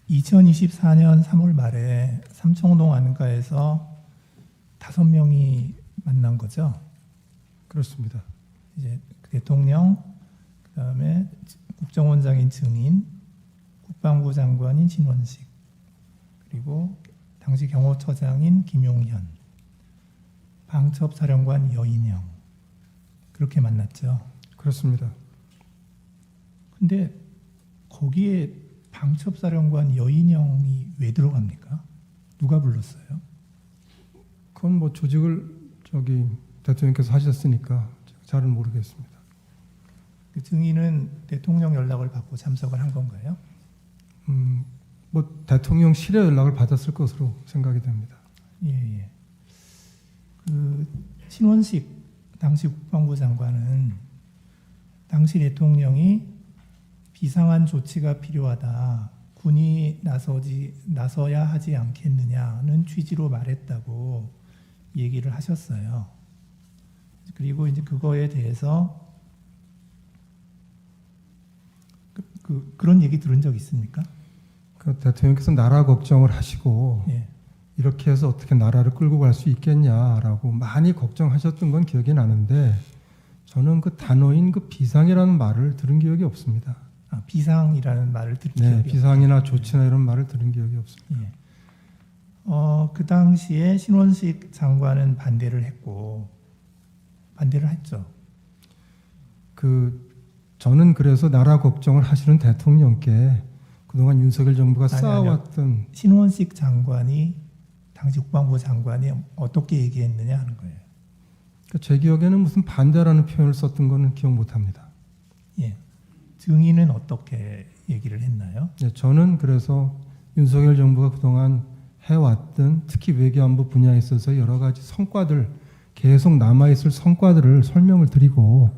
2024년 3월 말에 삼청동 안가에서 5명이 만난 거죠. 그렇습니다. 이제 대통령, 그다음에 국정원장인 증인, 국방부 장관인 신원식, 그리고 당시 경호처장인 김용현, 방첩사령관 여인영, 그렇게 만났죠. 그렇습니다. 근데 거기에 방첩사령관 여인영이 왜 들어갑니까? 누가 불렀어요? 그건 뭐 조직을 대통령께서 하셨으니까 잘은 모르겠습니다. 그 증인은 대통령 연락을 받고 참석을 한 건가요? 뭐 대통령실에 연락을 받았을 것으로 생각이 됩니다. 예. 그 신원식 당시 국방부 장관은 당시 대통령이 비상한 조치가 필요하다, 군이 나서야 하지 않겠느냐는 취지로 말했다고 얘기를 하셨어요. 그리고 이제 그거에 대해서 그런 얘기 들은 적 있습니까? 그 대통령께서 나라 걱정을 하시고 예. 이렇게 해서 어떻게 나라를 끌고 갈 수 있겠냐라고 많이 걱정하셨던 건 기억이 나는데 저는 그 단어인 그 비상이라는 말을 들은 기억이 없습니다. 아, 비상이라는 말을 들은 네, 기억이 비상이나 조치나 이런 말을 들은 기억이 없습니다. 예. 그 당시에 신원식 장관은 반대를 했죠. 저는 그래서 나라 걱정을 하시는 대통령께 그동안 윤석열 정부가 아니요. 쌓아왔던 신원식 장관이 당시 국방부 장관이 어떻게 얘기했느냐 하는 거예요. 제 기억에는 무슨 반대라는 표현을 썼던 거는 기억 못합니다. 예. 증인은 어떻게 얘기를 했나요? 네, 저는 그래서 윤석열 정부가 그동안 해왔던 특히 외교안보 분야에 있어서 여러 가지 성과들, 계속 남아있을 성과들을 설명을 드리고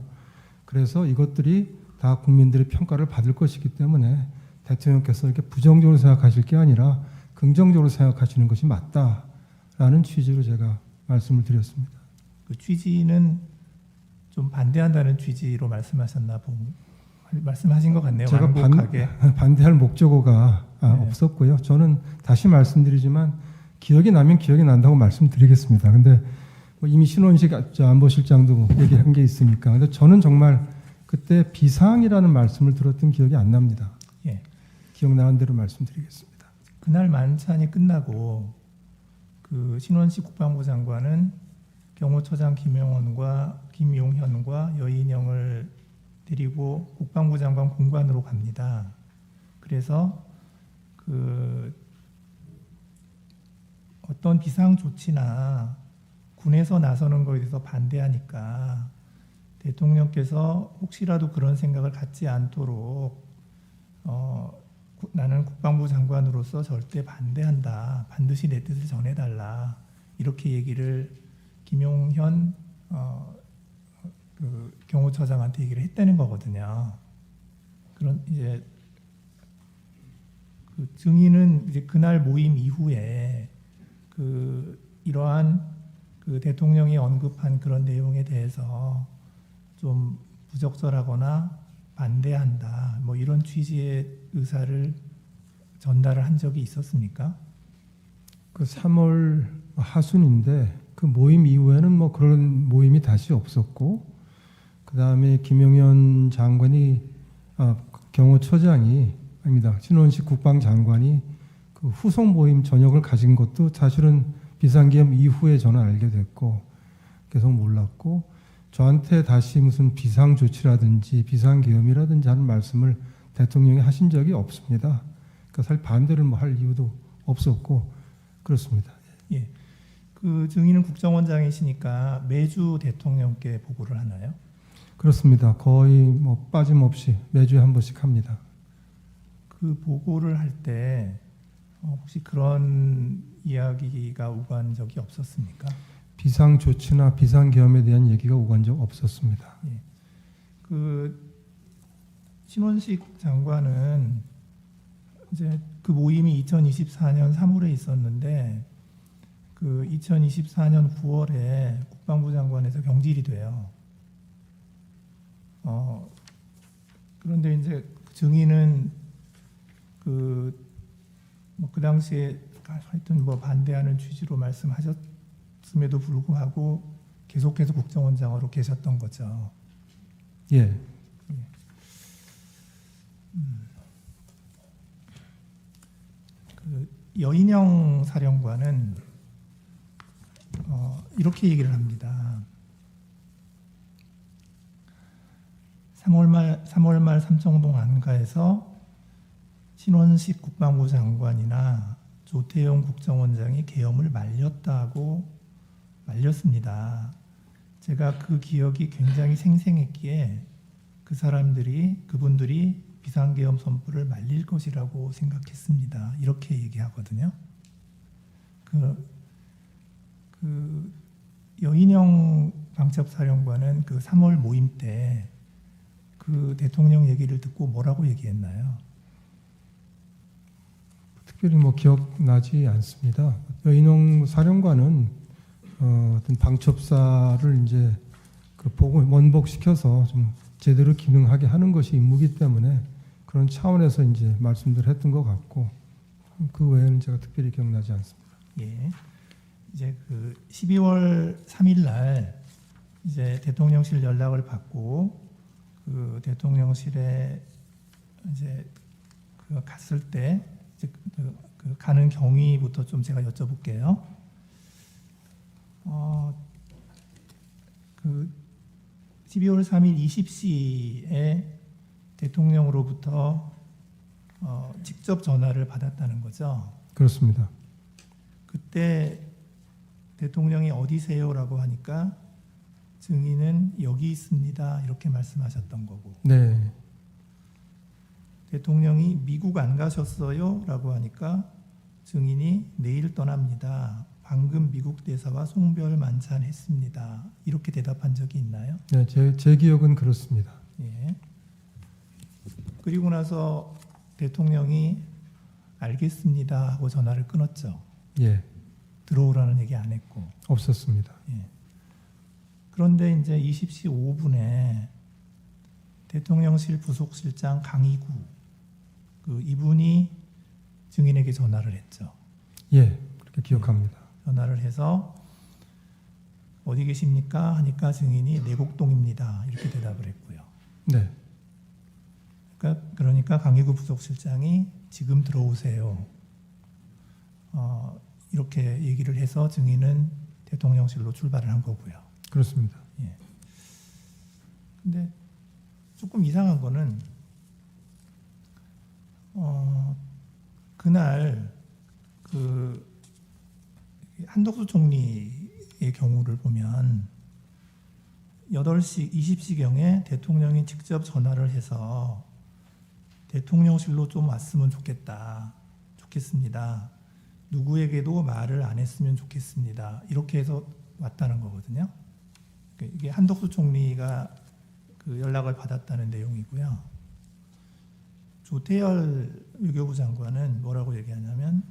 그래서 이것들이 다 국민들의 평가를 받을 것이기 때문에 대통령께서 이렇게 부정적으로 생각하실 게 아니라 긍정적으로 생각하시는 것이 맞다라는 취지로 제가 말씀을 드렸습니다. 그 취지는 좀 반대한다는 취지로 말씀하신 것 같네요. 제가 완곡하게. 반대할 목적어가 네. 없었고요. 저는 다시 말씀드리지만 기억이 나면 기억이 난다고 말씀드리겠습니다. 근데 뭐 이미 신원식 안보실장도 얘기한 게 있으니까. 근데 저는 정말 그때 비상이라는 말씀을 들었던 기억이 안 납니다. 예. 기억나는 대로 말씀드리겠습니다. 그날 만찬이 끝나고 그 신원식 국방부 장관은 경호처장 김용현과 여인영을 데리고 국방부 장관 공관으로 갑니다. 그래서 그 어떤 비상 조치나 군에서 나서는 것에 대해서 반대하니까 대통령께서 혹시라도 그런 생각을 갖지 않도록 나는 국방부 장관으로서 절대 반대한다. 반드시 내 뜻을 전해달라. 이렇게 얘기를 김용현 그 경호처장한테 얘기를 했다는 거거든요. 그런 이제 그 증인은 이제 그날 모임 이후에 이러한 그 대통령이 언급한 그런 내용에 대해서 좀 부적절하거나 반대한다. 뭐 이런 취지의 의사를 전달을 한 적이 있었습니까? 그 3월 하순인데 그 모임 이후에는 뭐 그런 모임이 다시 없었고 그 다음에 김용현 장관이 경호처장이 아닙니다. 신원식 국방장관이 그 후속 모임 저녁을 가진 것도 사실은 비상계엄 이후에 저는 알게 됐고 계속 몰랐고 저한테 다시 무슨 비상조치라든지 비상계엄이라든지 하는 말씀을 대통령이 하신 적이 없습니다. 그러니까 사실 반대를 뭐 할 이유도 없었고 그렇습니다. 예. 그 증인은 국정원장이시니까 매주 대통령께 보고를 하나요? 그렇습니다. 거의 뭐 빠짐없이 매주에 한 번씩 합니다. 그 보고를 할 때 혹시 그런 이야기가 오간 적이 없었습니까? 비상조치나 비상계엄에 대한 얘기가 오간 적 없었습니다. 예. 그 신원식 장관은 이제 그 모임이 2024년 3월에 있었는데 그 2024년 9월에 국방부 장관에서 경질이 돼요. 그런데 이제 증인은 그 그 당시에 하여튼 뭐 반대하는 취지로 말씀하셨음에도 불구하고 계속해서 국정원장으로 계셨던 거죠. 예. 그 여인영 사령관은 이렇게 얘기를 합니다. 3월 말 삼청동 안가에서 신원식 국방부 장관이나 조태용 국정원장이 계엄을 말렸습니다. 제가 그 기억이 굉장히 생생했기에 그분들이 비상계엄 선포를 말릴 것이라고 생각했습니다. 이렇게 얘기하거든요. 그 여인영 방첩사령관은 그 3월 모임 때 그 대통령 얘기를 듣고 뭐라고 얘기했나요? 특별히 뭐 기억나지 않습니다. 여인홍 사령관은 어떤 방첩사를 이제 그 원복시켜서 좀 제대로 기능하게 하는 것이 임무이기 때문에 그런 차원에서 이제 말씀들 했던 것 같고 그 외에는 제가 특별히 기억나지 않습니다. 예. 이제 그 12월 3일 날 이제 대통령실 연락을 받고 그 대통령실에 이제 그 갔을 때 이제 그 가는 경위부터 좀 제가 여쭤볼게요. 그 12월 3일 20시에 대통령으로부터 직접 전화를 받았다는 거죠. 그렇습니다. 그때 대통령이 어디세요라고 하니까 증인은 여기 있습니다 이렇게 말씀하셨던 거고, 네. 대통령이 미국 안 가셨어요라고 하니까 증인이 내일 떠납니다. 방금 미국 대사와 송별 만찬했습니다. 이렇게 대답한 적이 있나요? 네, 제 기억은 그렇습니다. 예. 그리고 나서 대통령이 알겠습니다 하고 전화를 끊었죠. 예. 들어오라는 얘기 안 했고. 없었습니다. 예. 그런데 이제 20시 5분에 대통령실 부속실장 강희구 이분이 증인에게 전화를 했죠. 예, 그렇게 기억합니다. 전화를 해서 어디 계십니까? 하니까 증인이 내곡동입니다. 이렇게 대답을 했고요. 네, 그러니까 강희구 부속실장이 지금 들어오세요. 이렇게 얘기를 해서 증인은 대통령실로 출발을 한 거고요. 그렇습니다. 예. 근데 조금 이상한 거는 그날 그 한덕수 총리의 경우를 보면 8시 20시경에 대통령이 직접 전화를 해서 대통령실로 좀 왔으면 좋겠습니다. 누구에게도 말을 안 했으면 좋겠습니다. 이렇게 해서 왔다는 거거든요. 이게 한덕수 총리가 그 연락을 받았다는 내용이고요. 조태열 외교부 장관은 뭐라고 얘기하냐면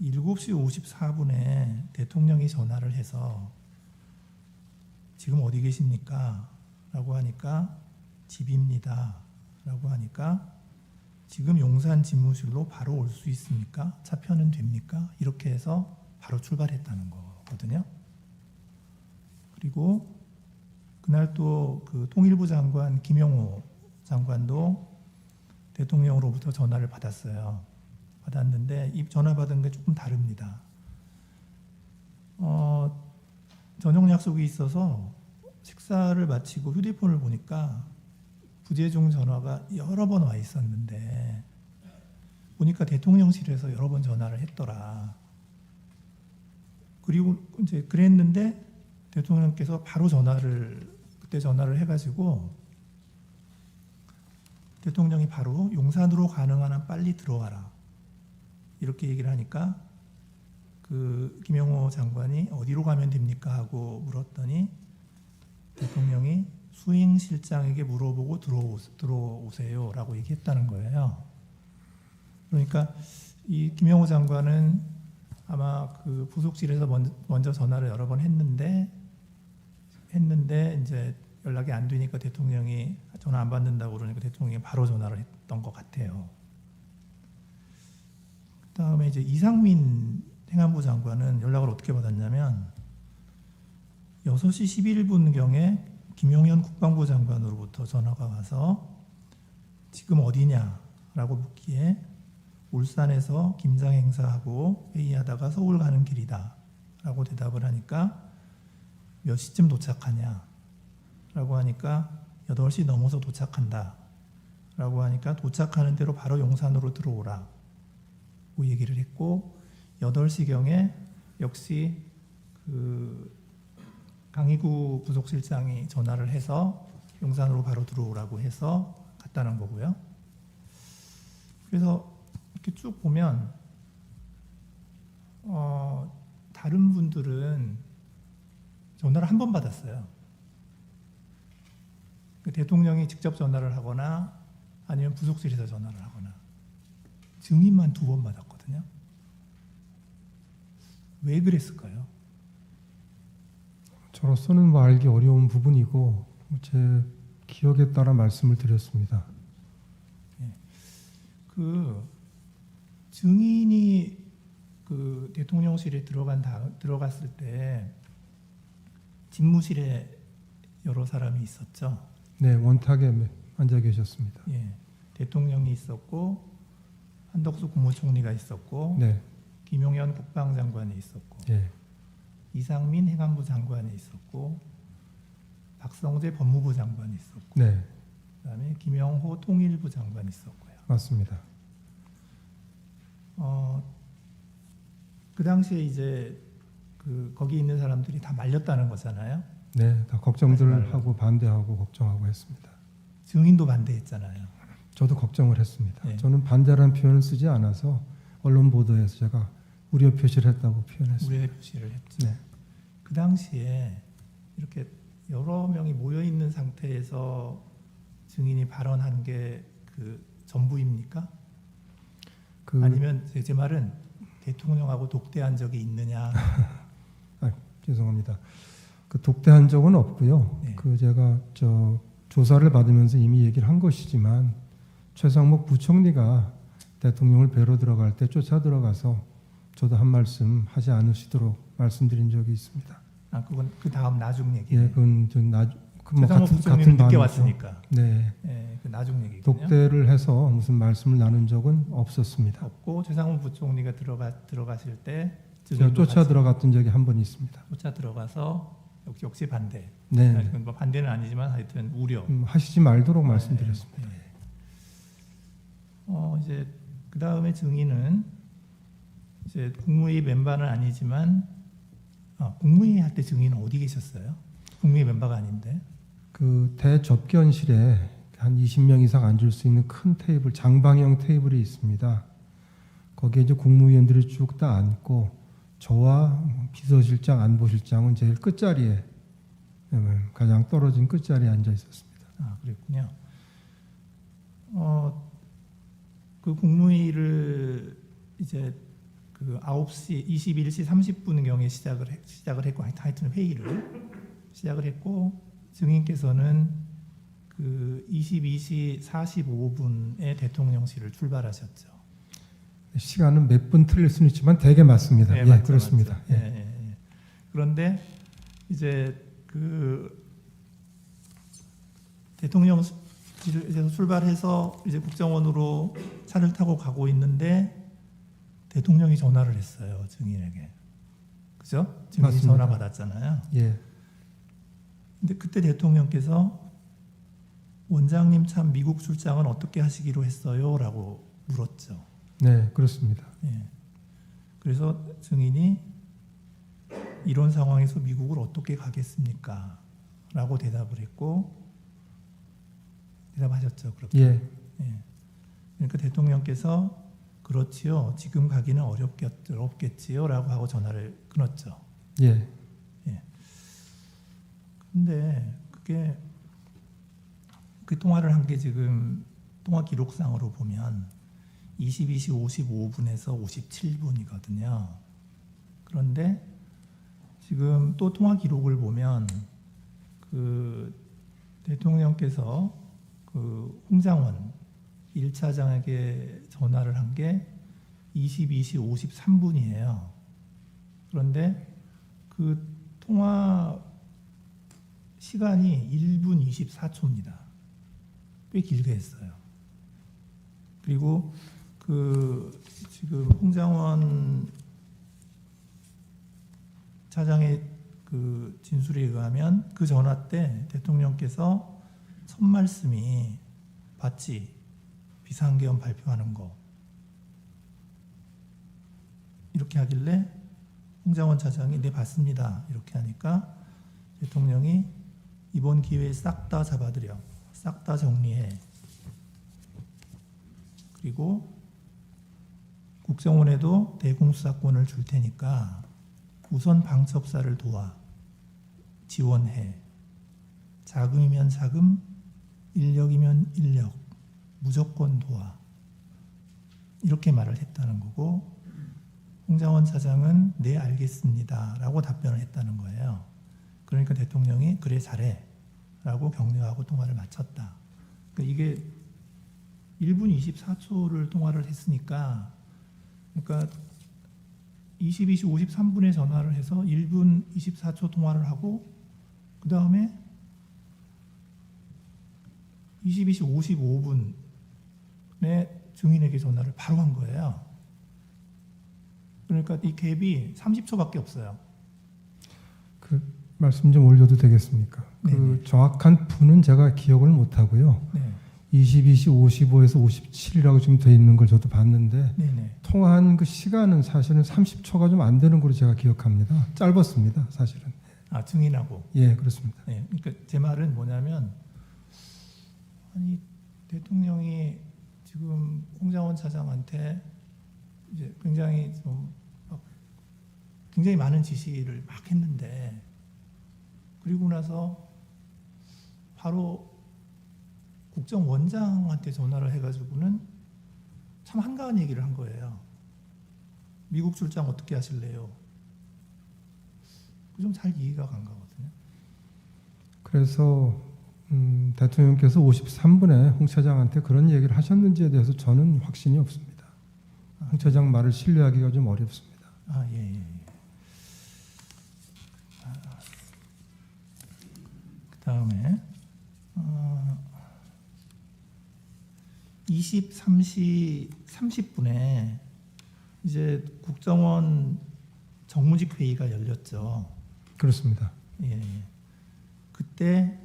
7시 54분에 대통령이 전화를 해서 지금 어디 계십니까? 라고 하니까 집입니다. 라고 하니까 지금 용산 집무실로 바로 올 수 있습니까? 차표는 됩니까? 이렇게 해서 바로 출발했다는 거거든요. 그리고 그날 또 그 통일부 장관 김영호 장관도 대통령으로부터 전화를 받았는데 이 전화 받은 게 조금 다릅니다. 저녁 약속이 있어서 식사를 마치고 휴대폰을 보니까 부재중 전화가 여러 번 와 있었는데 보니까 대통령실에서 여러 번 전화를 했더라. 그리고 이제 그랬는데 대통령께서 바로 그때 전화를 해가지고 대통령이 바로 용산으로 가능한 한 빨리 들어와라 이렇게 얘기를 하니까 그 김영호 장관이 어디로 가면 됩니까 하고 물었더니 대통령이 수행실장에게 물어보고 들어오세요라고 얘기했다는 거예요. 그러니까 이 김영호 장관은 아마 그 부속실에서 먼저 전화를 여러 번 했는데 이제 연락이 안 되니까 대통령이 전화 안 받는다고 그러니까 대통령이 바로 전화를 했던 것 같아요. 그다음에 이제 이상민 행안부 장관은 연락을 어떻게 받았냐면 6시 11분경에 김용현 국방부 장관으로부터 전화가 와서 지금 어디냐라고 묻기에 울산에서 김장 행사하고 회의하다가 서울 가는 길이다 라고 대답을 하니까 몇 시쯤 도착하냐 라고 하니까 8시 넘어서 도착한다 라고 하니까 도착하는 대로 바로 용산으로 들어오라 고 얘기를 했고 8시경에 역시 그 강희구 부속실장이 전화를 해서 용산으로 바로 들어오라고 해서 갔다는 거고요. 그래서 이렇게 쭉 보면 다른 분들은 전화를 한 번 받았어요. 그 대통령이 직접 전화를 하거나 아니면 부속실에서 전화를 하거나 증인만 2번 받았거든요. 왜 그랬을까요? 저로서는 뭐 알기 어려운 부분이고 제 기억에 따라 말씀을 드렸습니다. 그 증인이 그 대통령실에 들어갔을 때 집무실에 여러 사람이 있었죠. 네, 원탁에 앉아 계셨습니다. 예, 대통령이 있었고 한덕수 국무총리가 있었고 네, 김용현 국방장관이 있었고 예, 이상민 행안부 장관이 있었고 박성재 법무부 장관이 있었고 네, 그다음에 김영호 통일부 장관이 있었고요. 맞습니다. 그 당시에 이제 그 거기 있는 사람들이 다 말렸다는 거잖아요. 네, 다 걱정들 하고 반대하고 걱정하고 했습니다. 증인도 반대했잖아요. 저도 걱정을 했습니다. 네. 저는 반대라는 표현을 쓰지 않아서 언론 보도에서 제가 우려 표시를 했다고 표현했습니다. 우려의 표시를 했죠. 네. 그 당시에 이렇게 여러 명이 모여 있는 상태에서 증인이 발언한 게 그 전부입니까? 아니면 제 말은 대통령하고 독대한 적이 있느냐? 죄송합니다. 그 독대한 적은 없고요. 네. 그 제가 저 조사를 받으면서 이미 얘기를 한 것이지만 최상목 부총리가 대통령을 뵈러 들어갈 때 쫓아 들어가서 저도 한 말씀 하지 않으시도록 말씀드린 적이 있습니다. 그건 그 다음 나중 얘기예요. 예, 그건 최상목 부총리는 늦게 왔으니까. 네. 예, 그 나중 얘기거든요. 독대를 해서 무슨 말씀을 나눈 적은 없었습니다. 없고 최상목 부총리가 들어가실 때 제가 쫓아 들어갔던 적이 한 번 있습니다. 쫓아 들어가서 역시 반대. 네. 아니, 뭐 반대는 아니지만 하여튼 우려. 하시지 말도록 말씀드렸습니다. 네. 이제 그 다음에 증인은 이제 국무회의 멤버는 아니지만 국무회의 할 때 증인은 어디 계셨어요? 국무회의 멤버가 아닌데. 그 대접견실에 한 20명 이상 앉을 수 있는 큰 테이블, 장방형 테이블이 있습니다. 거기에 이제 국무위원들이 쭉 다 앉고 저와 비서실장, 안보실장은 제일 끝자리에 가장 떨어진 끝자리에 앉아 있었습니다. 그랬군요. 그 국무회의를 이제 그 9시 21시 30분경에 시작을 했고 하여튼 회의를 시작을 했고 증인께서는 그 22시 45분에 대통령실을 출발하셨죠. 시간은 몇 분 틀릴 수는 있지만 대개 맞습니다. 네, 예, 맞죠, 그렇습니다. 맞죠. 예. 그런데 이제 그 대통령실에서 출발해서 이제 국정원으로 차를 타고 가고 있는데 대통령이 전화를 했어요, 증인에게. 그죠? 증인이 맞습니다. 전화 받았잖아요. 예. 근데 그때 대통령께서 원장님 참 미국 출장은 어떻게 하시기로 했어요? 라고 물었죠. 네, 그렇습니다. 예. 그래서 증인이 이런 상황에서 미국을 어떻게 가겠습니까? 라고 대답을 했고 대답하셨죠. 그렇게. 예. 그러니까 대통령께서 그렇지요. 지금 가기는 어렵겠지요. 라고 하고 전화를 끊었죠. 예. 근데 그게 그 통화를 한 게 지금 통화 기록상으로 보면 22시 55분에서 57분이거든요. 그런데 지금 또 통화 기록을 보면 그 대통령께서 그 홍장원 1차장에게 전화를 한 게 22시 53분이에요. 그런데 그 통화 시간이 1분 24초입니다. 꽤 길게 했어요. 그리고 그 지금 홍장원 차장의 그 진술에 의하면 그 전화 때 대통령께서 첫 말씀이 봤지? 비상계엄 발표하는 거. 이렇게 하길래 홍장원 차장이 네 봤습니다. 이렇게 하니까 대통령이 이번 기회에 싹 다 잡아들여. 싹 다 정리해. 그리고 국정원에도 대공수사권을 줄 테니까 우선 방첩사를 도와. 지원해. 자금이면 자금, 인력이면 인력, 무조건 도와. 이렇게 말을 했다는 거고 홍장원 차장은 네 알겠습니다 라고 답변을 했다는 거예요. 그러니까 대통령이 그래 잘해 라고 격려하고 통화를 마쳤다. 그러니까 이게 1분 24초를 통화를 했으니까 그러니까 22시 53분에 전화를 해서 1분 24초 통화를 하고 그 다음에 22시 55분에 증인에게 전화를 바로 한 거예요. 그러니까 이 갭이 30초밖에 없어요. 그 말씀 좀 올려도 되겠습니까? 그 정확한 분은 제가 기억을 못 하고요. 네. 22시 55에서 57이라고 지금 돼 있는 걸 저도 봤는데 네네. 통화한 그 시간은 사실은 30초가 좀 안 되는 걸로 제가 기억합니다. 짧았습니다, 사실은. 아 증인하고. 예, 그렇습니다. 네. 그러니까 제 말은 뭐냐면 아니 대통령이 지금 홍장원 차장한테 이제 굉장히 굉장히 많은 지시를 막 했는데 그리고 나서 바로 국정원장한테 전화를 해가지고는 참 한가한 얘기를 한 거예요. 미국 출장 어떻게 하실래요? 좀 잘 이해가 안 가거든요. 그래서 대통령께서 53분에 홍 차장한테 그런 얘기를 하셨는지에 대해서 저는 확신이 없습니다. 홍 차장 말을 신뢰하기가 좀 어렵습니다. 아, 예. 그 다음에 23시 30분에 이제 국정원 정무직 회의가 열렸죠. 그렇습니다. 예. 그때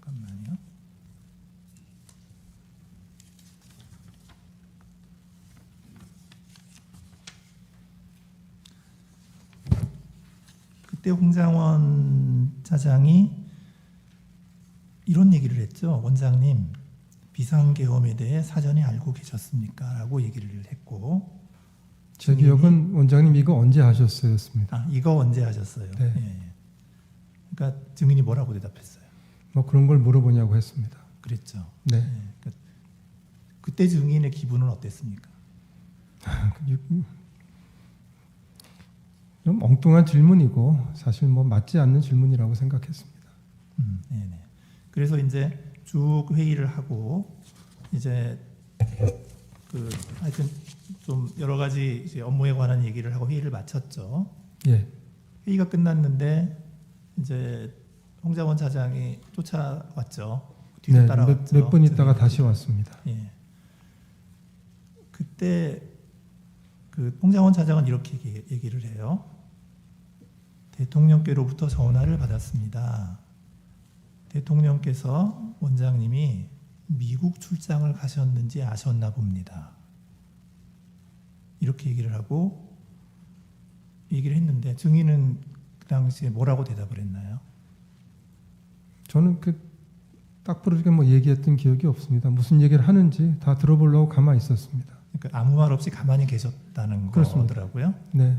잠깐만요. 그때 홍장원 차장이 이런 얘기를 했죠. 원장님, 비상계엄에 대해 사전에 알고 계셨습니까? 라고 얘기를 했고 제 기억은 원장님 이거 언제 하셨어요?였습니다. 아, 이거 언제 하셨어요? 네. 예. 그러니까 증인이 뭐라고 대답했어요? 뭐 그런 걸 물어보냐고 했습니다. 그랬죠. 네. 예. 그때 증인의 기분은 어땠습니까? 좀 엉뚱한 질문이고 사실 뭐 맞지 않는 질문이라고 생각했습니다. 네네. 그래서 이제 쭉 회의를 하고 이제 그 하여튼 좀 여러 가지 이제 업무에 관한 얘기를 하고 회의를 마쳤죠. 예. 회의가 끝났는데 이제 홍장원 차장이 쫓아왔죠. 뒤로 네, 따라왔죠. 몇 분 있다가 다시 왔습니다. 예. 그때 그 홍장원 차장은 이렇게 얘기를 해요. 대통령께로부터 전화를 받았습니다. 대통령께서 원장님이 미국 출장을 가셨는지 아셨나 봅니다. 이렇게 얘기를 하고 얘기를 했는데 증인은 그 당시에 뭐라고 대답을 했나요? 저는 딱 부러지게 뭐 얘기했던 기억이 없습니다. 무슨 얘기를 하는지 다 들어보려고 가만히 있었습니다. 그러니까 아무 말 없이 가만히 계셨다는 그렇습니다. 거더라고요. 네.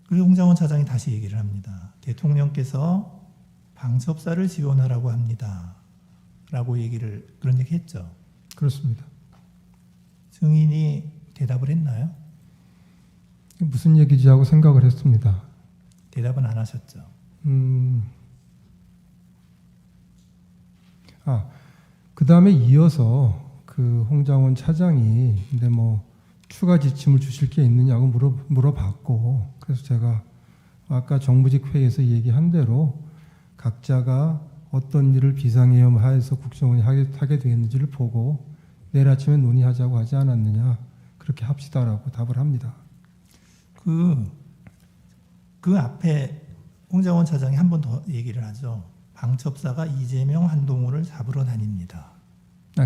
그리고 홍장원 차장이 다시 얘기를 합니다. 대통령께서 방첩사를 지원하라고 합니다. 라고 그런 얘기 했죠. 그렇습니다. 증인이 대답을 했나요? 무슨 얘기지 하고 생각을 했습니다. 대답은 안 하셨죠. 그 다음에 이어서 그 홍장원 차장이 근데 뭐 추가 지침을 주실 게 있느냐고 물어봤고, 그래서 제가 아까 정부직 회의에서 얘기한 대로 각자가 어떤 일을 비상계엄하에서 국정원이 하게 되겠는지를 보고 내일 아침에 논의하자고 하지 않았느냐, 그렇게 합시다라고 답을 합니다. 그 앞에 홍장원 차장이 한 번 더 얘기를 하죠. 방첩사가 이재명, 한동훈을 잡으러 다닙니다.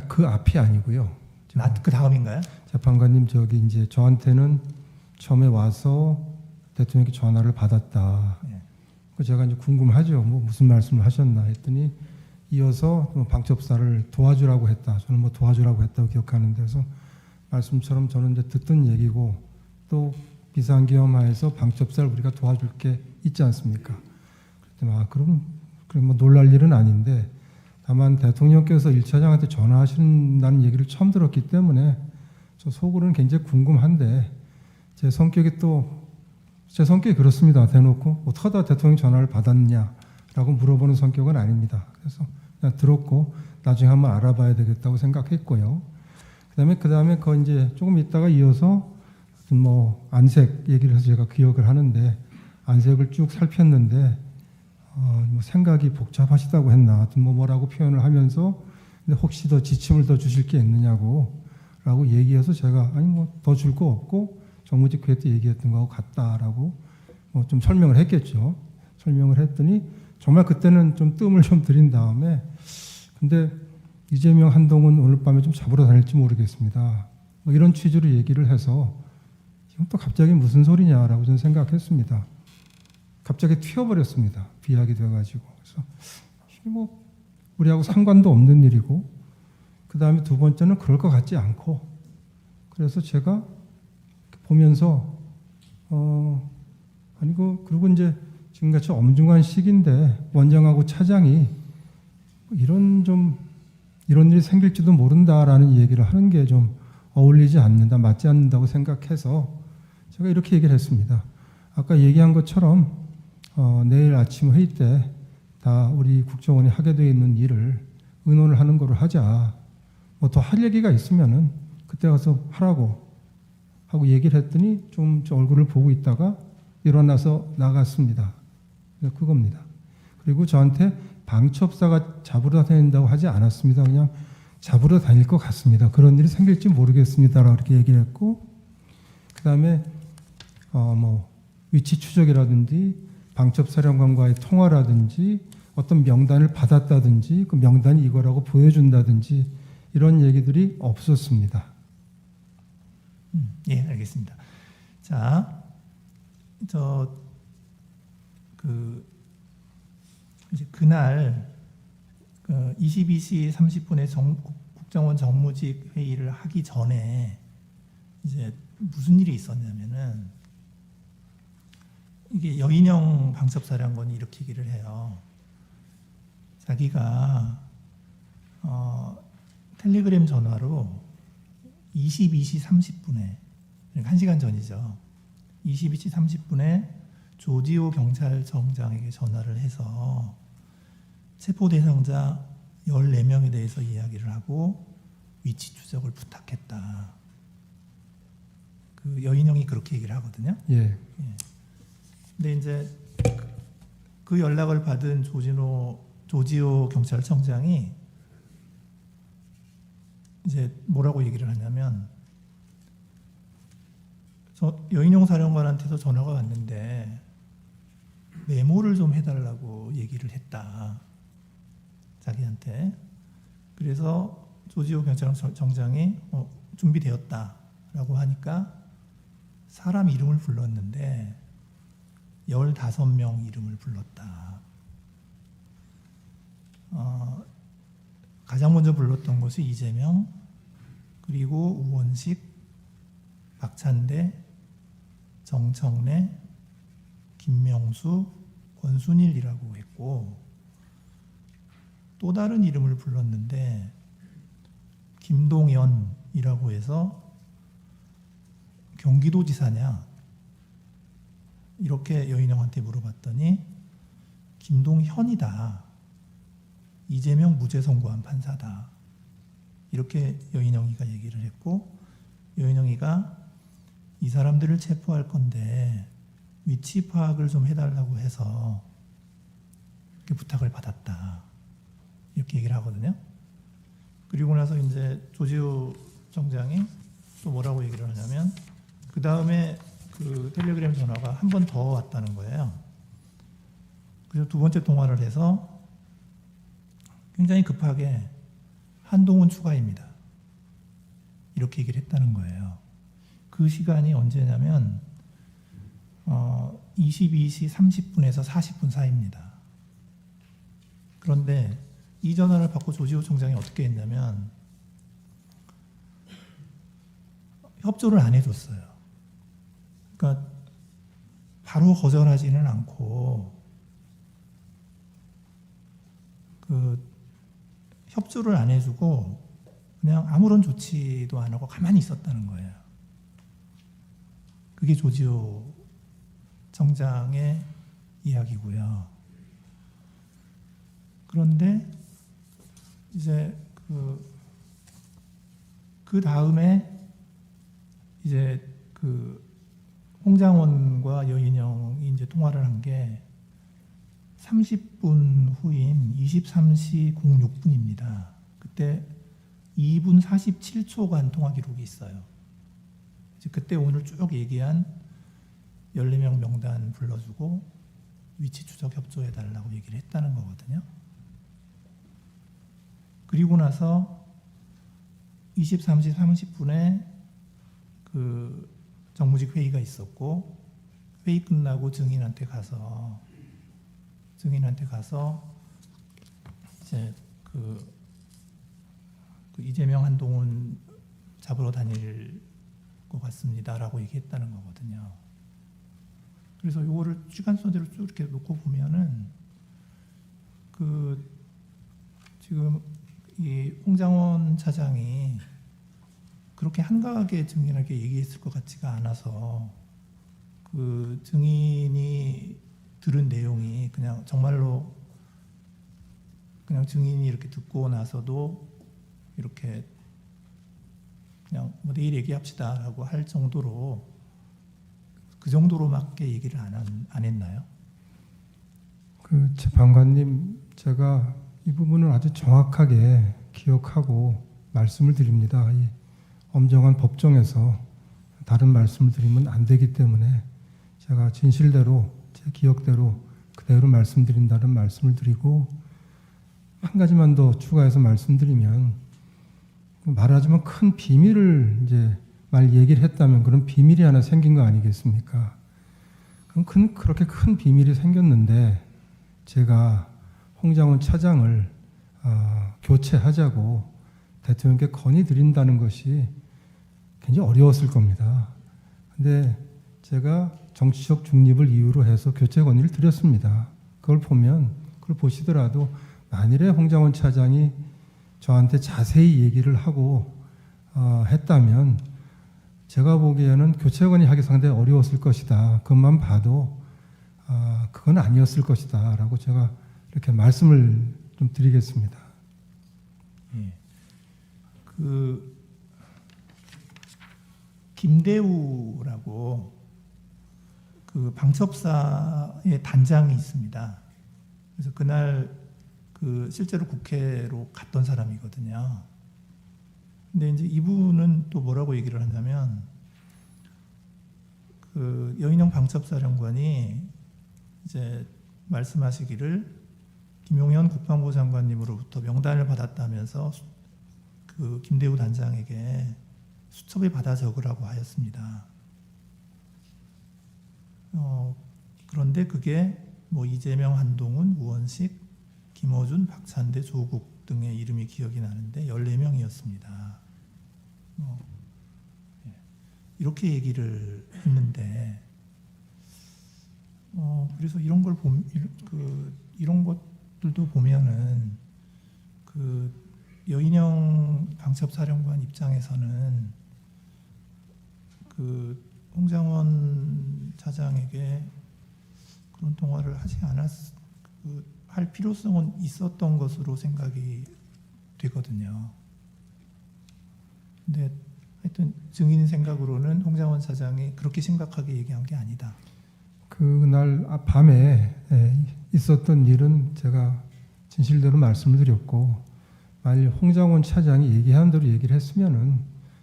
그 앞이 아니고요. 그 다음인가요? 재판관님, 저기 이제 저한테는 처음에 와서 대통령께 전화를 받았다. 네. 제가 이제 궁금하죠. 뭐 무슨 말씀을 하셨나 했더니 이어서 방첩사를 도와주라고 했다. 저는 뭐 도와주라고 했다고 기억하는데, 그래서 말씀처럼 저는 이제 듣던 얘기고, 또 비상계엄하에서 방첩사를 우리가 도와줄 게 있지 않습니까? 그랬더니 그럼 뭐 놀랄 일은 아닌데, 다만 대통령께서 1차장한테 전화하신다는 얘기를 처음 들었기 때문에 저 속으로는 굉장히 궁금한데, 제 성격이 그렇습니다. 대놓고 어떻게 하다 대통령 전화를 받았냐라고 물어보는 성격은 아닙니다. 그래서 그냥 들었고 나중에 한번 알아봐야 되겠다고 생각했고요. 그다음에 그 이제 조금 있다가 이어서 뭐 안색 얘기를 해서 제가 기억을 하는데, 안색을 쭉 살폈는데 뭐 생각이 복잡하시다고 했나, 하여튼 뭐라고 표현을 하면서 근데 혹시 더 지침을 더 주실 게 있느냐고라고 얘기해서 제가 아니 뭐 더 줄 거 없고 정무직 회의 때 얘기했던 거하고 같다라고 뭐 좀 설명을 했겠죠. 설명을 했더니 정말 그때는 좀 뜸을 좀 들인 다음에, 근데 이재명, 한동훈 오늘 밤에 좀 잡으러 다닐지 모르겠습니다, 뭐 이런 취지로 얘기를 해서 지금 또 갑자기 무슨 소리냐라고 저는 생각했습니다. 갑자기 튀어버렸습니다. 비약이 돼가지고. 그래서 뭐 우리하고 상관도 없는 일이고, 그 다음에 두 번째는 그럴 것 같지 않고, 그래서 제가 보면서 그리고 이제 지금같이 엄중한 시기인데 원장하고 차장이 이런 일이 생길지도 모른다라는 얘기를 하는 게 좀 어울리지 않는다, 맞지 않는다고 생각해서 제가 이렇게 얘기를 했습니다. 아까 얘기한 것처럼 내일 아침 회의 때 다 우리 국정원이 하게 되어 있는 일을 의논을 하는 거로 하자. 뭐 더 할 얘기가 있으면은 그때 가서 하라고 하고 얘기를 했더니 좀 저 얼굴을 보고 있다가 일어나서 나갔습니다. 그겁니다. 그리고 저한테 방첩사가 잡으러 다닌다고 하지 않았습니다. 그냥 잡으러 다닐 것 같습니다. 그런 일이 생길지 모르겠습니다라고 이렇게 얘기를 했고, 그다음에 뭐 위치 추적이라든지 방첩사령관과의 통화라든지 어떤 명단을 받았다든지 그 명단이 이거라고 보여준다든지 이런 얘기들이 없었습니다. 예, 알겠습니다. 자, 이제 그날 22시 30분에 국정원 정무직 회의를 하기 전에 이제 무슨 일이 있었냐면은, 이게 여인영 방첩사령관이 이렇게 얘기를 해요. 자기가 텔레그램 전화로 22시 30분에, 그러니까 1시간 전이죠. 22시 30분에 조지호 경찰청장에게 전화를 해서 체포 대상자 14명에 대해서 이야기를 하고 위치 추적을 부탁했다. 그 여인영이 그렇게 얘기를 하거든요. 예. 근데 이제 그 연락을 받은 조지호 경찰청장이 이제 뭐라고 얘기를 하냐면, 여인용 사령관한테서 전화가 왔는데 메모를 좀 해달라고 얘기를 했다, 자기한테. 그래서 조지호 경찰청장이 준비되었다라고 하니까 사람 이름을 불렀는데 15명 이름을 불렀다. 가장 먼저 불렀던 것이 이재명, 그리고 우원식, 박찬대, 정청래, 김명수, 권순일이라고 했고, 또 다른 이름을 불렀는데 김동연이라고 해서 경기도지사냐 이렇게 여인영한테 물어봤더니 김동현이다 이재명 무죄 선고한 판사다. 이렇게 여인영이가 얘기를 했고, 여인영이가 이 사람들을 체포할 건데 위치 파악을 좀 해달라고 해서 이렇게 부탁을 받았다. 이렇게 얘기를 하거든요. 그리고 나서 이제 조지호 정장이 또 뭐라고 얘기를 하냐면, 그 다음에 그 텔레그램 전화가 한 번 더 왔다는 거예요. 그래서 두 번째 통화를 해서 굉장히 급하게 한동훈 추가입니다. 이렇게 얘기를 했다는 거예요. 그 시간이 언제냐면 22시 30분에서 40분 사이입니다. 그런데 이 전화를 받고 조지호 총장이 어떻게 했냐면 협조를 안 해줬어요. 그러니까 바로 거절하지는 않고 협조를 안 해주고 그냥 아무런 조치도 안 하고 가만히 있었다는 거예요. 그게 조지호 정장의 이야기고요. 그런데 이제 그 다음에 이제 그 홍장원과 여인영이 이제 통화를 한 게 30분 후인 23시 06분입니다. 그때 2분 47초간 통화 기록이 있어요. 이제 그때 오늘 쭉 얘기한 14명 명단 불러주고 위치 추적 협조해달라고 얘기를 했다는 거거든요. 그리고 나서 23시 30분에 그 정무직 회의가 있었고, 회의 끝나고 증인한테 가서 이제 그 이재명 한동훈 잡으러 다닐 것 같습니다라고 얘기했다는 거거든요. 그래서 요거를 시간선대로 쭉 이렇게 놓고 보면은 지금 이 홍장원 차장이 그렇게 한가하게 증인에게 얘기했을 것 같지가 않아서 그 증인이 들은 내용이 그냥 정말로 그냥 증인이 이렇게 듣고 나서도 이렇게 그냥 뭐 내일 얘기합시다라고 할 정도로 그 정도로밖에 얘기를 안 했나요? 그 재판관님, 제가 이 부분을 아주 정확하게 기억하고 말씀을 드립니다. 이 엄정한 법정에서 다른 말씀을 드리면 안 되기 때문에 제가 진실대로 제 기억대로 그대로 말씀드린다는 말씀을 드리고, 한 가지만 더 추가해서 말씀드리면, 말하자면 큰 비밀을 이제 얘기를 했다면 그런 비밀이 하나 생긴 거 아니겠습니까? 그럼 그렇게 큰 비밀이 생겼는데 제가 홍장원 차장을 교체하자고 대통령께 건의드린다는 것이 굉장히 어려웠을 겁니다. 근데 제가 정치적 중립을 이유로 해서 교체 건의를 드렸습니다. 그걸 보시더라도 만일에 홍장원 차장이 저한테 자세히 얘기를 하고 했다면 제가 보기에는 교체 건의하기 상당히 어려웠을 것이다. 그것만 봐도 그건 아니었을 것이다 라고 제가 이렇게 말씀을 좀 드리겠습니다. 예. 김대우라고 그 방첩사의 단장이 있습니다. 그래서 그날 실제로 국회로 갔던 사람이거든요. 근데 이제 이분은 또 뭐라고 얘기를 하냐면 여인영 방첩사령관이 이제 말씀하시기를 김용현 국방부 장관님으로부터 명단을 받았다면서 그 김대우 단장에게 수첩에 받아 적으라고 하였습니다. 그런데 그게 뭐 이재명, 한동훈, 우원식, 김어준, 박찬대, 조국 등의 이름이 기억이 나는데 14명이었습니다. 이렇게 얘기를 했는데 그래서 이런 것들도 보면은 여인영 방첩사령관 입장에서는 홍장원 차장에게 그런 통화를 할 필요성은 있었던 것으로 생각이 되거든요. 근데 하여튼 증인 생각으로는 홍장원 차장이 그렇게 심각하게 얘기한 게 아니다. 그날 밤에 있었던 일은 제가 진실대로 말씀을 드렸고, 만일 홍장원 차장이 얘기한 대로 얘기를 했으면은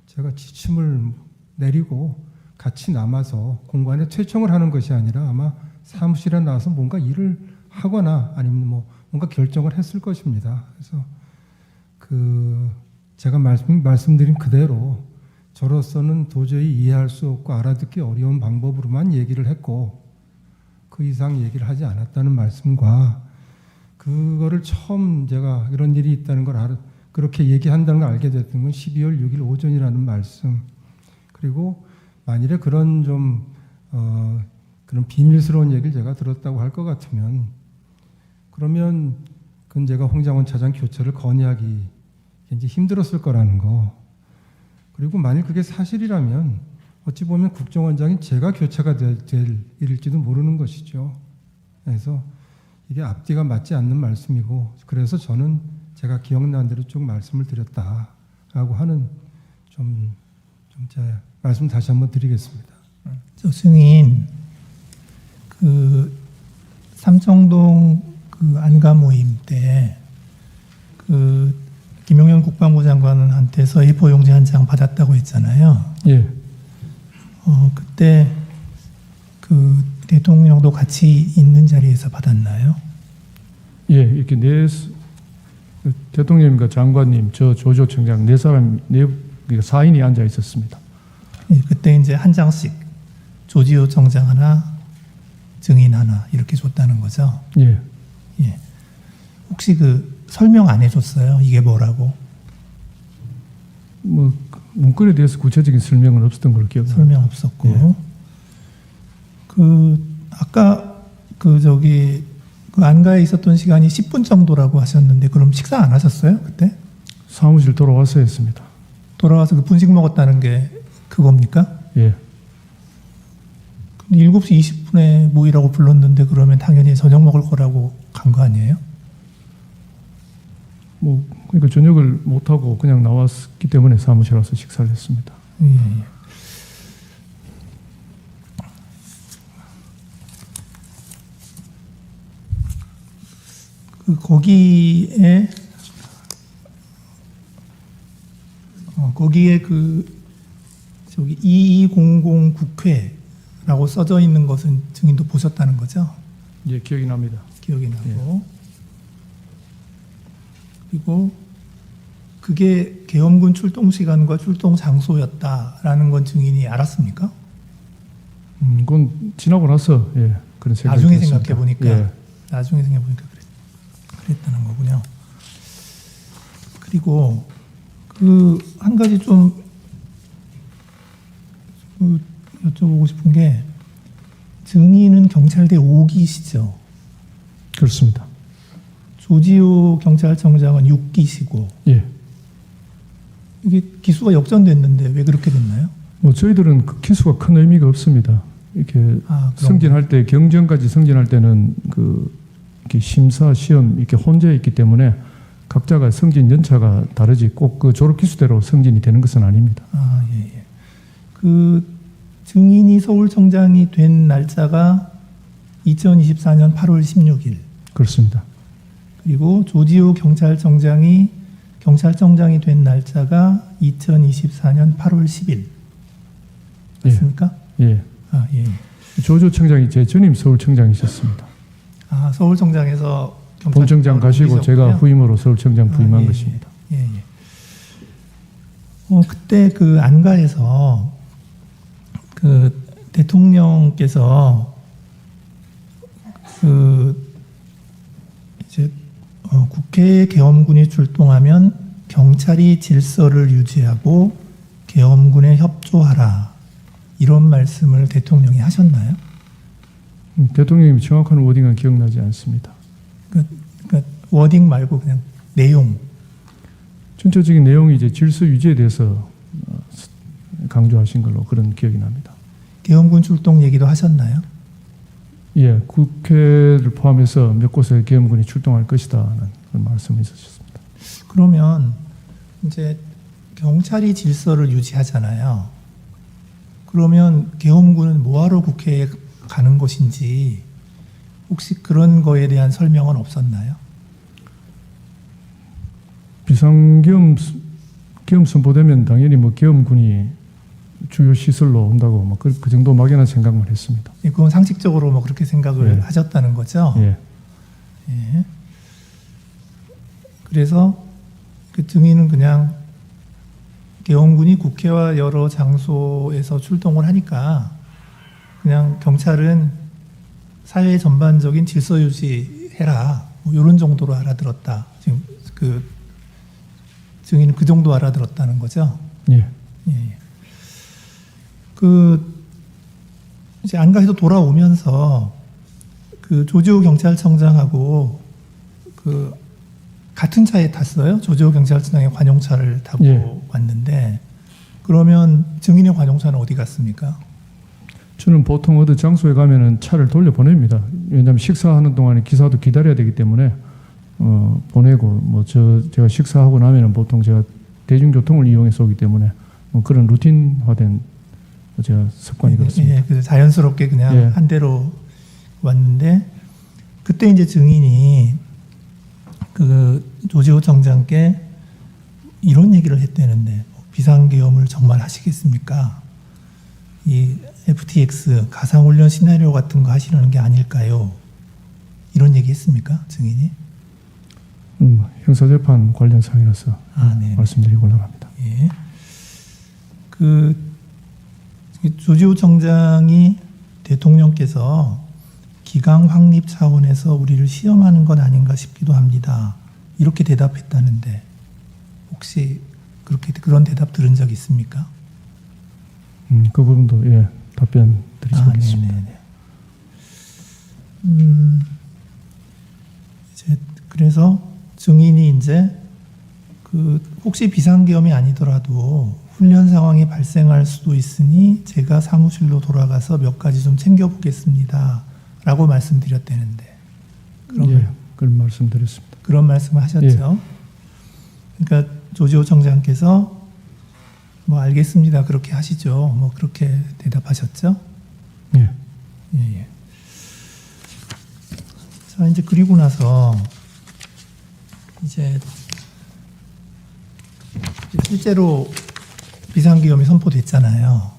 제가 지침을 내리고 같이 남아서 공간에 퇴청을 하는 것이 아니라 아마 사무실에 나와서 뭔가 일을 하거나 아니면 뭐 뭔가 결정을 했을 것입니다. 그래서 제가 말씀드린 그대로 저로서는 도저히 이해할 수 없고 알아듣기 어려운 방법으로만 얘기를 했고, 그 이상 얘기를 하지 않았다는 말씀과, 그거를 처음 제가 이런 일이 있다는 걸 그렇게 얘기한다는 걸 알게 됐던 건 12월 6일 오전이라는 말씀, 그리고 만일에 그런 그런 비밀스러운 얘기를 제가 들었다고 할 것 같으면, 그러면 그건 제가 홍장원 차장 교체를 건의하기 굉장히 힘들었을 거라는 거. 그리고 만일 그게 사실이라면 어찌 보면 국정원장인 제가 교체가 될 일일지도 모르는 것이죠. 그래서 이게 앞뒤가 맞지 않는 말씀이고, 그래서 저는 제가 기억난 대로 쭉 말씀을 드렸다라고 하는 제 말씀 다시 한번 드리겠습니다. 저 승인 삼청동 안가 모임 때 김용현 국방부 장관한테서 A4 용지 한 장 받았다고 했잖아요. 예, 그때 대통령도 같이 있는 자리에서 받았나요? 예, 이렇게 대통령님과 장관님, 저 조조청장 네 사람, 그러니까 4인이 앉아 있었습니다. 예, 그때 이제 한 장씩 조지호 청장 하나, 증인 하나 이렇게 줬다는 거죠. 예, 예. 혹시 설명 안 해줬어요? 이게 뭐라고? 뭐 문건에 대해서 구체적인 설명은 없었던 걸로 기억합니다. 설명 없었고. 예. 아까 안가에 있었던 시간이 10분 정도라고 하셨는데, 그럼 식사 안 하셨어요? 그때? 사무실 돌아와서 했습니다. 돌아와서 분식 먹었다는 게 그겁니까? 예, 근데 7시 20분에 모이라고 불렀는데, 그러면 당연히 저녁 먹을 거라고 간 거 아니에요? 뭐 그러니까 저녁을 못 하고 그냥 나왔기 때문에 사무실 와서 식사를 했습니다. 예, 예. 거기에 2200 국회라고 써져 있는 것은 증인도 보셨다는 거죠? 예, 기억이 납니다. 기억이 나고. 그리고 그게 계엄군 출동 시간과 출동 장소였다라는 건 증인이 알았습니까? 그건 지나고 나서 그런 생각이 나중에 들었습니다. 생각해 보니까 예, 나중에 생각해 보니까 그랬다는 거군요. 그리고 한 가지 좀 여쭤보고 싶은 게, 증인은 경찰대 5기시죠? 그렇습니다. 조지호 경찰청장은 6기시고, 예, 이게 기수가 역전됐는데 왜 그렇게 됐나요? 뭐 저희들은 그 기수가 큰 의미가 없습니다. 이렇게 그런 승진할 때, 경정까지 승진할 때는 이렇게 심사 시험 이렇게 혼재 있기 때문에 각자가 승진 연차가 다르지 꼭 그 졸업 기수대로 승진이 되는 것은 아닙니다. 예. 증인이 서울청장이 된 날짜가 2024년 8월 16일. 그렇습니다. 그리고 조지호 경찰청장이 된 날짜가 2024년 8월 10일. 맞습니까? 예. 예. 조조 청장이 제 전임 서울청장이셨습니다. 서울청장에서 본청장 가시고 제가 후임으로 서울청장 부임한 예. 것입니다. 예. 그때 안가에서 대통령께서 이제 국회에 계엄군이 출동하면 경찰이 질서를 유지하고 계엄군에 협조하라, 이런 말씀을 대통령이 하셨나요? 대통령님이 정확한 워딩은 기억나지 않습니다. 그러니까 워딩 말고 그냥 내용. 전체적인 내용이 이제 질서 유지에 대해서 강조하신 걸로 그런 기억이 납니다. 계엄군 출동 얘기도 하셨나요? 예, 국회를 포함해서 몇 곳에 계엄군이 출동할 것이다는 그런 말씀을 있으셨습니다. 그러면 이제 경찰이 질서를 유지하잖아요. 그러면 계엄군은 뭐하러 국회에 가는 것인지 혹시 그런 거에 대한 설명은 없었나요? 비상계엄 선포되면 당연히 뭐 계엄군이 주요 시설로 온다고 뭐 그 정도 막연한 생각만 했습니다. 예, 그건 상식적으로 뭐 그렇게 생각을 예. 하셨다는 거죠. 예, 예. 그래서 그 증인은 그냥 계엄군이 국회와 여러 장소에서 출동을 하니까 그냥 경찰은 사회 전반적인 질서 유지해라 뭐 이런 정도로 알아들었다. 지금 그 증인은 그 정도 알아들었다는 거죠. 예, 예. 그 이제 안가에서 돌아오면서 그 조지호 경찰청장하고 그 같은 차에 탔어요. 조지호 경찰청장의 관용차를 타고 예. 왔는데 그러면 증인의 관용차는 어디 갔습니까? 저는 보통 어디 장소에 가면은 차를 돌려 보냅니다. 왜냐하면 식사하는 동안에 기사도 기다려야 되기 때문에 보내고 뭐 제가 식사하고 나면은 보통 제가 대중교통을 이용해서 오기 때문에 뭐 그런 루틴화된 제가 습관이 그렇습니다. 예, 그래서 자연스럽게 그냥 예. 한 대로 왔는데 그때 이제 증인이 그 조지호 청장께 이런 얘기를 했다는데 비상계엄을 정말 하시겠습니까? 이 FTX 가상훈련 시나리오 같은 거 하시려는 게 아닐까요? 이런 얘기 했습니까? 증인이? 형사재판 관련 사항이라서 네. 말씀드리고 올라갑니다. 예. 그 조지호 청장이 대통령께서 기강 확립 차원에서 우리를 시험하는 것 아닌가 싶기도 합니다. 이렇게 대답했다는데 혹시 그런 대답 들은 적 있습니까? 그 부분도 예 답변 드리겠습니다. 네네네. 이제 그래서 증인이 이제 그 혹시 비상계엄이 아니더라도 훈련 상황이 발생할 수도 있으니 제가 사무실로 돌아가서 몇 가지 좀 챙겨보겠습니다.라고 말씀드렸다는데 예, 그런 말씀드렸습니다. 그런 말씀을 하셨죠. 그러니까 조지호 청장께서 뭐 알겠습니다. 그렇게 하시죠. 뭐 그렇게 대답하셨죠. 예, 예. 자, 이제 그리고 나서 이제 실제로 비상계엄이 선포됐잖아요.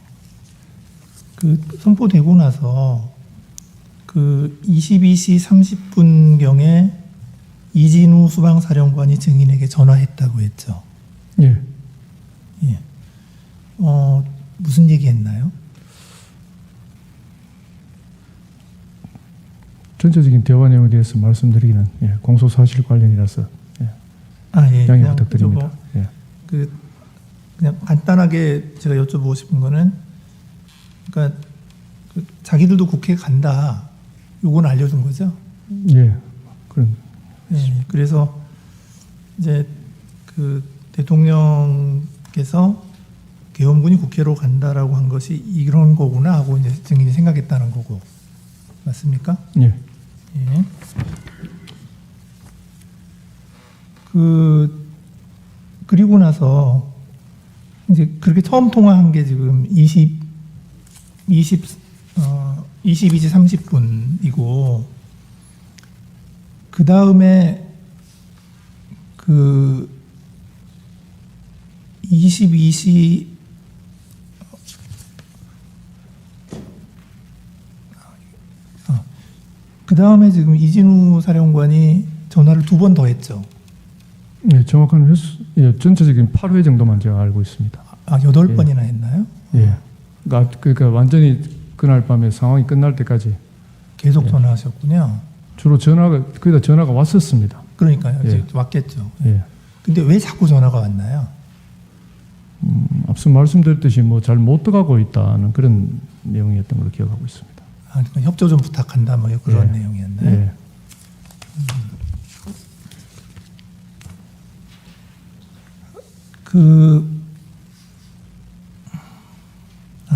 그 선포되고 나서 그 22시 30분경에 이진우 수방사령관이 증인에게 전화했다고 했죠. 예. 예. 무슨 얘기했나요? 전체적인 대화 내용에 대해서 말씀드리기는 공소 사실 관련이라서 예. 양해 그냥 부탁드립니다. 예. 그냥 간단하게 제가 여쭤보고 싶은 거는, 그러니까 자기들도 국회에 간다. 요건 알려준 거죠. 예, 그런 예. 그래서 이제 그 대통령께서 계엄군이 국회로 간다라고 한 것이 이런 거구나 하고 이제 증인이 생각했다는 거고, 맞습니까? 예, 예. 그리고 나서 이제 그렇게 처음 통화한 게 지금 22시 30분이고, 그 다음에 그 22시 그 다음에 지금 이진우 사령관이 전화를 2번 더 했죠. 예, 정확한 횟수, 전체적인 8회 정도만 제가 알고 있습니다. 8번이나 했나요? 예, 그러니까 완전히 그날 밤에 상황이 끝날 때까지 계속 전화하셨군요. 주로 거기다 전화가 왔었습니다. 그러니까요. 예. 이제 왔겠죠. 예. 근데 왜 자꾸 전화가 왔나요? 앞서 말씀드렸듯이 뭐 잘 못 들어가고 있다는 그런 내용이었던 걸로 기억하고 있습니다. 그러니까 협조 좀 부탁한다 뭐 그런 예. 내용이었나요? 예.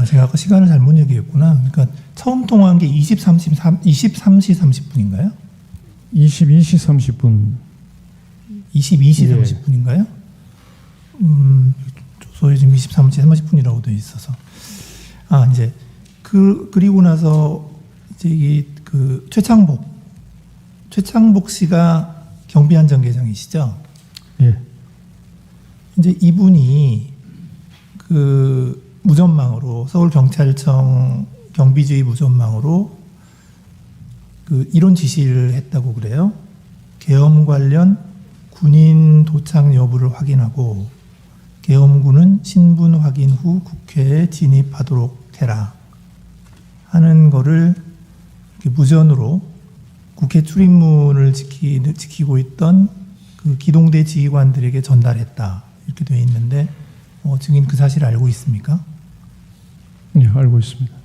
제가 아까 아까 시간을 잘못 얘기했구나. 그러니까 처음 통화한 게 23시 30분인가요? 22시 30분. 22시 예. 30분인가요? 조서에 지금 23시 30분이라고 되어 있어서. 아, 이제 그리고 나서 이제 그 최창복 씨가 경비안전계장이시죠? 예. 이제 이분이 그 무전망으로 서울경찰청 경비주의 무전망으로 그 이런 지시를 했다고 그래요. 계엄 관련 군인 도착 여부를 확인하고 계엄군은 신분 확인 후 국회에 진입하도록 해라 하는 거를 이렇게 무전으로 국회 출입문을 지키고 있던 그 기동대 지휘관들에게 전달했다 이렇게 되어 있는데 증인 그 사실을 알고 있습니까? 예, 알고 있습니다.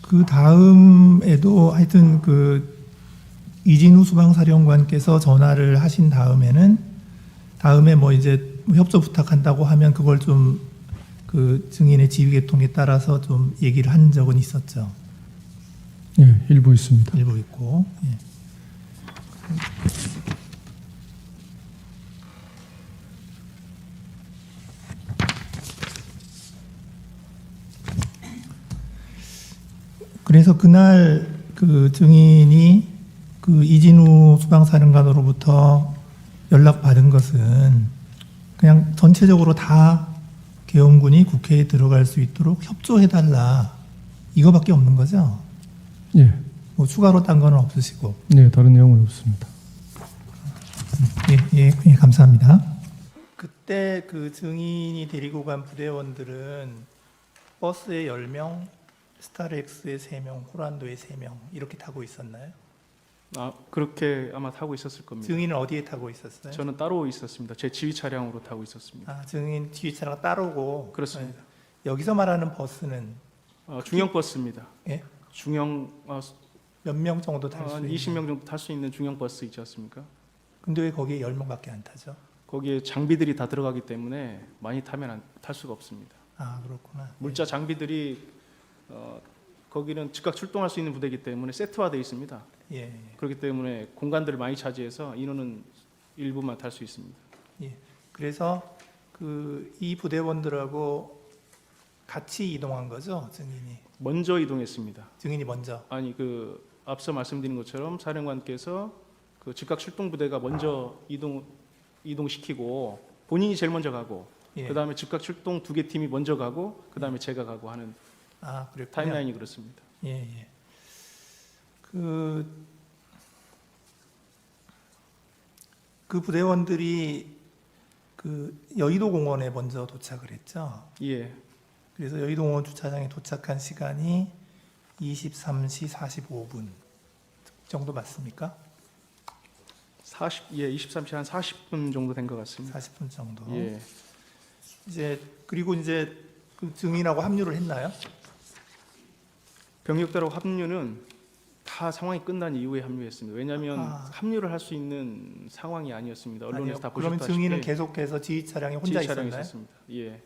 그 다음에도 하여튼 그 이진우 수방사령관께서 전화를 하신 다음에 뭐 이제 협조 부탁한다고 하면 그걸 좀 그 증인의 지휘계통에 따라서 좀 얘기를 한 적은 있었죠. 예, 일부 있습니다. 일부 있고. 예. 그래서 그날 그 증인이 그 이진우 수방사령관으로부터 연락받은 것은 그냥 전체적으로 다 계엄군이 국회에 들어갈 수 있도록 협조해달라 이거밖에 없는 거죠? 예. 뭐 추가로 딴 거는 없으시고. 네, 다른 내용은 없습니다. 예, 감사합니다. 그때 그 증인이 데리고 간 부대원들은 버스에 10명, 스타렉스에 3명, 호란도에 3명 이렇게 타고 있었나요? 그렇게 아마 타고 있었을 겁니다. 증인은 어디에 타고 있었어요? 저는 따로 있었습니다. 제 지휘 차량으로 타고 있었습니다. 아, 증인 뒤 차량 따로고. 그렇습니다. 여기서 말하는 버스는 중형 버스입니다. 예? 중형 몇 명 정도 탈 수 한 있는? 20명 정도 탈 수 있는 중형 버스 있지 않습니까? 근데 왜 거기에 10명밖에 안 타죠? 거기에 장비들이 다 들어가기 때문에 많이 타면 탈 수가 없습니다. 아, 그렇구나. 물자 장비들이 거기는 즉각 출동할 수 있는 부대이기 때문에 세트화되어 있습니다. 예. 그렇기 때문에 공간들을 많이 차지해서 인원은 일부만 탈 수 있습니다. 그래서 그 이 부대원들하고 같이 이동한 거죠, 증인이. 먼저 이동했습니다. 증인이 먼저. 아니 앞서 말씀드린 것처럼 사령관께서 그 즉각 출동 부대가 먼저 이동시키고 본인이 제일 먼저 가고 예. 그다음에 즉각 출동 2개 팀이 먼저 가고 그다음에 제가 가고 하는 아, 그랬군요. 타임라인이 그렇습니다. 예. 그 부대원들이 그 여의도 공원에 먼저 도착을 했죠. 예. 그래서 여의도 공원 주차장에 도착한 시간이 23시 45분 정도 맞습니까? 23시 한 40분 정도 된 것 같습니다. 40분 정도. 예. 그리고 이제 그 증인하고 합류를 했나요? 병력대로 합류는 다 상황이 끝난 이후에 합류했습니다. 왜냐하면 합류를 할 수 있는 상황이 아니었습니다. 언론에서 아니요. 다 그러면 보셨다시피 증인은 계속해서 지휘 차량에 혼자 지휘 차량에 있었나요? 있었습니다. 예.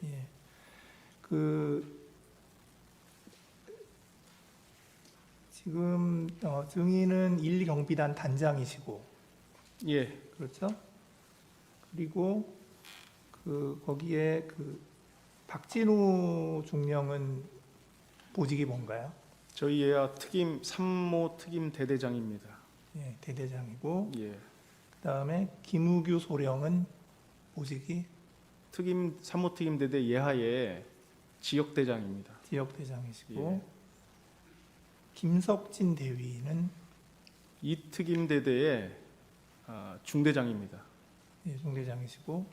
지금 증인은 1경비단 단장이시고, 예. 그렇죠? 그리고 거기에 박진우 중령은 보직이 뭔가요? 저희의 삼모 특임 대대장입니다. 예, 대대장이고, 예. 그다음에 김우규 소령은 보직이 삼모 특임 대대 예하의 지역 대장입니다. 지역 대장이시고, 김석진 대위는 이 특임 대대의 중대장입니다. 예, 중대장이시고,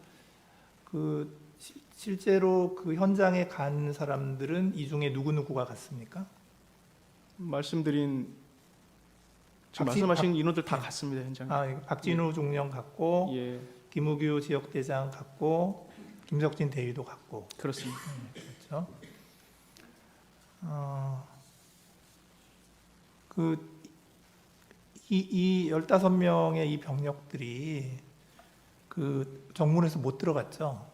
실제로 그 현장에 간 사람들은 이 중에 누구누구가 갔습니까? 말씀드린 지금 말씀하신 인원들 다 갔습니다. 현장에. 박진우 중령 갔고, 예. 김우규 지역대장 갔고, 김석진 대위도 갔고. 그렇습니다. 그렇죠. 이 15명의 이 병력들이 그 정문에서 못 들어갔죠.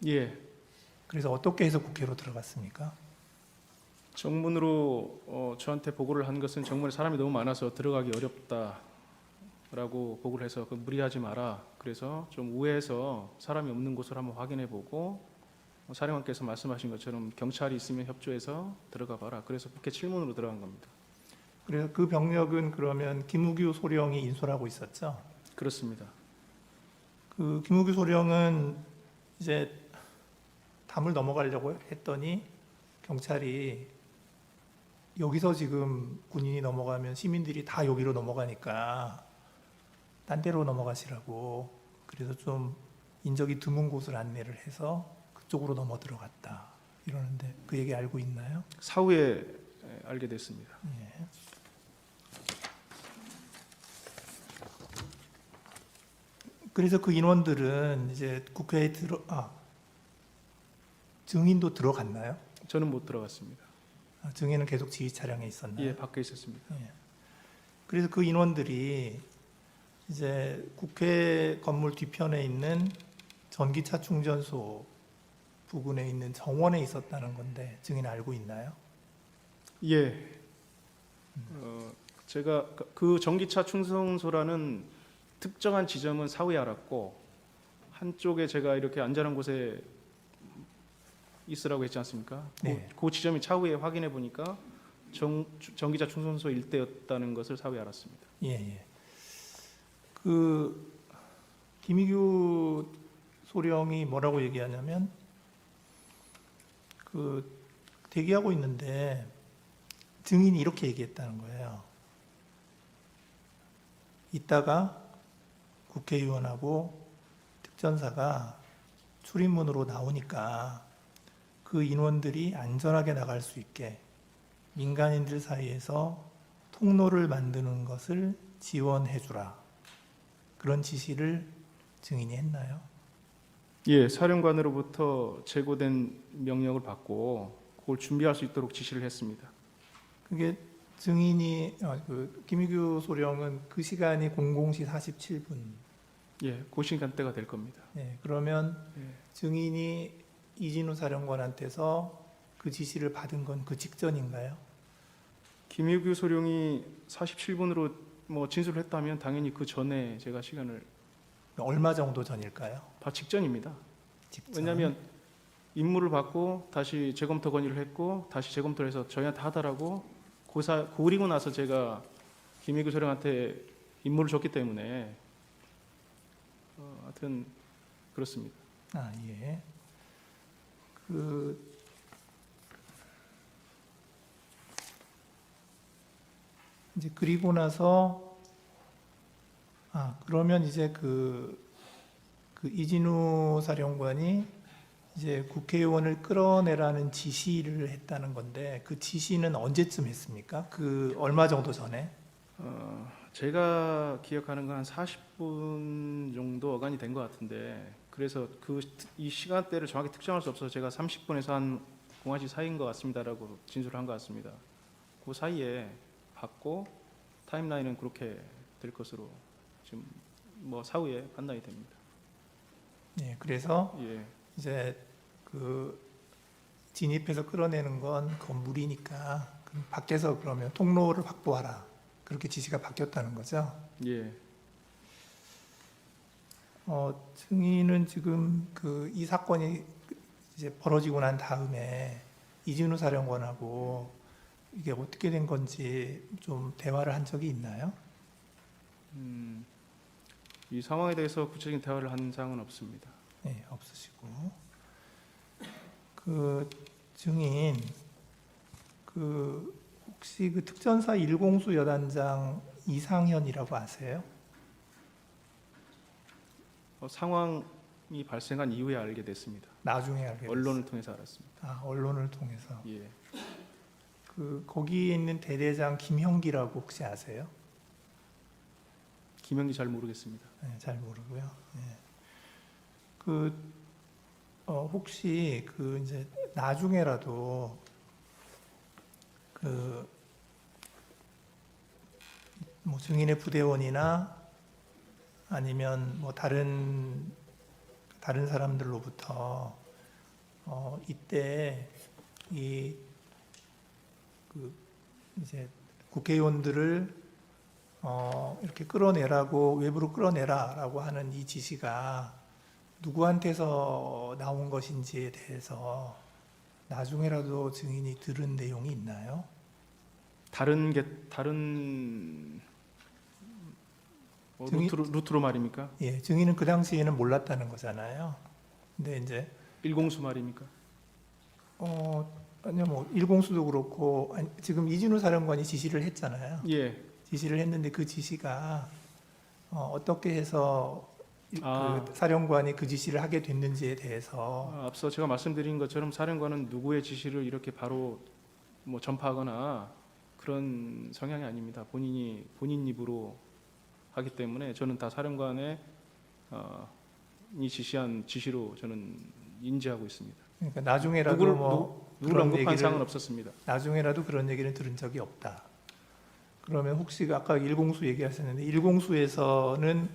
예, 그래서 어떻게 해서 국회로 들어갔습니까? 정문으로 저한테 보고를 한 것은 정문에 사람이 너무 많아서 들어가기 어렵다라고 보고를 해서 그 무리하지 마라. 그래서 좀 우회해서 사람이 없는 곳을 한번 확인해 보고 사령관께서 말씀하신 것처럼 경찰이 있으면 협조해서 들어가 봐라. 그래서 국회 칠문으로 들어간 겁니다. 그래서 그 병력은 그러면 김우규 소령이 인솔하고 있었죠. 그렇습니다. 그 김우규 소령은 이제 담을 넘어가려고 했더니 경찰이 여기서 지금 군인이 넘어가면 시민들이 다 여기로 넘어가니까 딴 데로 넘어가시라고, 그래서 좀 인적이 드문 곳을 안내를 해서 그쪽으로 넘어 들어갔다 이러는데 그 얘기 알고 있나요? 사후에 알게 됐습니다. 예. 그래서 그 인원들은 이제 국회에 증인도 들어갔나요? 저는 못 들어갔습니다. 증인은 계속 지휘 차량에 있었나요? 예, 밖에 있었습니다. 그래서 그 인원들이 이제 국회 건물 뒤편에 있는 전기차 충전소 부근에 있는 정원에 있었다는 건데 증인 알고 있나요? 예. 제가 그 전기차 충전소라는 특정한 지점은 사후에 알았고 한쪽에 제가 이렇게 안전한 곳에 있으라고 했지 않습니까? 네. 그 지점이 차후에 확인해 보니까 전기차 충전소 일대였다는 것을 사후에 알았습니다. 예. 그 김희규 소령이 뭐라고 얘기하냐면 그 대기하고 있는데 증인이 이렇게 얘기했다는 거예요. 이따가 국회의원하고 특전사가 출입문으로 나오니까 그 인원들이 안전하게 나갈 수 있게 민간인들 사이에서 통로를 만드는 것을 지원해 주라. 그런 지시를 증인이 했나요? 예, 사령관으로부터 제고된 명령을 받고 그걸 준비할 수 있도록 지시를 했습니다. 그게 증인이 그 김희규 소령은 그 시간이 00시 47분. 예, 그 시간대가 될 겁니다. 네, 그러면 예. 증인이 이진우 사령관한테서 그 지시를 받은 건 그 직전인가요? 김유규 소령이 47분으로 뭐 진술을 했다면 당연히 그 전에 제가 시간을 얼마 정도 전일까요? 바로 직전입니다. 직전. 왜냐하면 임무를 받고 다시 재검토 건의를 했고 다시 재검토를 해서 저희한테 하더라고 그리고 나서 제가 김유규 소령한테 임무를 줬기 때문에 하여튼 그렇습니다. 예. 이제 그리고 나서 그러면 이제 그 이진우 사령관이 이제 국회의원을 끌어내라는 지시를 했다는 건데 그 지시는 언제쯤 했습니까? 그 얼마 정도 전에? 제가 기억하는 건 한 40분 정도 어간이 된 것 같은데 그래서 이 시간대를 정확히 특정할 수 없어서 제가 30분에서 한 01시 사이인 것 같습니다라고 진술을 한 것 같습니다. 그 사이에 받고 타임라인은 그렇게 될 것으로 지금 뭐 사후에 판단이 됩니다. 예, 그래서 예, 이제 그 진입해서 끌어내는 건 건물이니까 그럼 밖에서 그러면 통로를 확보하라. 그렇게 지시가 바뀌었다는 거죠. 예, 증인은 지금 이 사건이 이제 벌어지고 난 다음에 이진우 사령관하고 이게 어떻게 된 건지 좀 대화를 한 적이 있나요? 이 상황에 대해서 구체적인 대화를 한 사항은 없습니다. 네, 없으시고 그 증인 혹시 그 특전사 1공수 여단장 이상현이라고 아세요? 상황이 발생한 이후에 알게 됐습니다. 나중에 알게 언론을 통해서 알았습니다. 언론을 통해서. 예, 거기에 있는 대대장 김형기라고 혹시 아세요? 김영기 잘 모르겠습니다. 네, 잘 모르고요. 네. 혹시 이제 나중에라도 뭐 증인의 부대원이나 아니면 뭐 다른 사람들로부터 이때 이제 국회의원들을 이렇게 끌어내라고, 외부로 끌어내라라고 하는 이 지시가 누구한테서 나온 것인지에 대해서 나중에라도 증인이 들은 내용이 있나요? 다른 증인- 루트로 말입니까? 예, 증인은 그 당시에는 몰랐다는 거잖아요. 근데 이제 일공수 말입니까? 아니요, 뭐 일공수도 그렇고 지금 이진우 사령관이 지시를 했잖아요. 예. 지시를 했는데 그 지시가 어떻게 해서 아. 그 사령관이 그 지시를 하게 됐는지에 대해서 앞서 제가 말씀드린 것처럼 사령관은 누구의 지시를 이렇게 바로 뭐 전파하거나 그런 성향이 아닙니다. 본인 입으로 하기 때문에 저는 다 사령관의 이 지시한 지시로 저는 인지하고 있습니다. 그러니까 나중에라도 누구를 그런 언급한 얘기를 사항은 없었습니다. 나중에라도 그런 얘기를 들은 적이 없다. 그러면 혹시 아까 일공수 얘기하셨는데 일공수에서는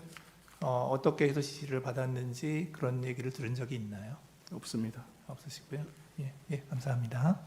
어떻게 해서 지시를 받았는지 그런 얘기를 들은 적이 있나요? 없습니다. 없으시고요. 예, 감사합니다.